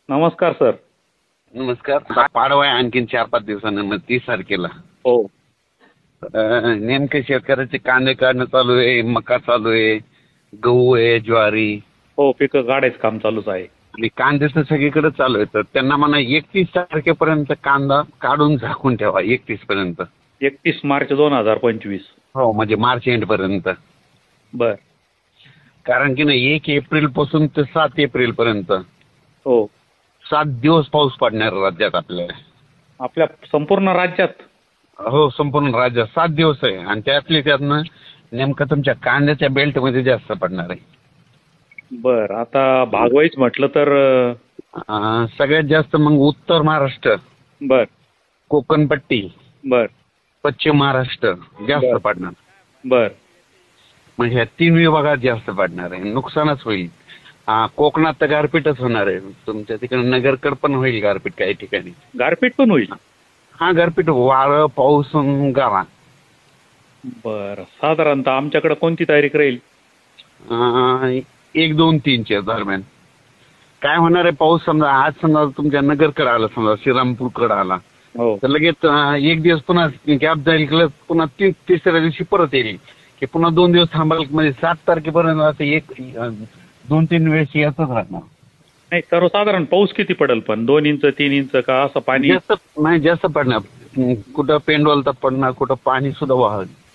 नमस्कार सर. नमस्कार. हा पाडवा आहे आणखीन 4-5 दिवसांनी 30 तारखेला. हो नेमके शेतकऱ्याचे कांदे काढणं चालू आहे, मका चालू आहे, गहू आहे, ज्वारी हो पिकं काढायचं काम चालूच आहे. आणि कांदे तर सगळीकडे चालू आहे. तर त्यांना म्हणा 31 तारखेपर्यंत कांदा काढून झाकून ठेवा. 31 पर्यंत. 31 मार्च 2025. हो म्हणजे मार्च एंड पर्यंत. बर. कारण की नाही 1 एप्रिल पासून ते 7 एप्रिल पर्यंत हो 7 दिवस पाऊस पडणार राज्यात आपल्या. आपल्या संपूर्ण राज्यात. हो संपूर्ण राज्यात 7 दिवस आहे आणि त्यातनं नेमकं तुमच्या कांद्याच्या बेल्टमध्ये जास्त पडणार आहे. बर. आता भागवाईच म्हटलं तर सगळ्यात जास्त मग उत्तर महाराष्ट्र, बर कोकणपट्टी, बर पश्चिम महाराष्ट्र जास्त पडणार. बर म्हणजे ह्या 3 विभागात जास्त पडणार आहे. नुकसानच होईल. कोकणात तर गारपीटच होणार आहे. तुमच्या तिकडे नगरकड पण होईल गारपीट काही ठिकाणी. गारपीट पण होईल. गारपीट, वारं, पाऊस, गारा. बर. साधारणतः आमच्याकडे कोणती तारीख राहील? 1, 2, 3च्या दरम्यान. काय होणार आहे पाऊस समजा आज समजा तुमच्या नगरकडे आला, समजा श्रीरामपूरकडे आला हो तर लगेच 1 दिवस पुन्हा गॅप जाईल, पुन्हा तिसऱ्या दिवशी परत येईल की पुन्हा 2 दिवस थांबाल. म्हणजे 7 तारखेपर्यंत असं 2-3 वेळेस येतच राहणार. नाही सर्वसाधारण पाऊस किती पडेल पण 2 इंच 3 इंच का असं पाणी? जास्त नाही, जास्त पडणार. कुठं पेंडॉल तर पडणार, कुठं पाणी सुद्धा वाहत.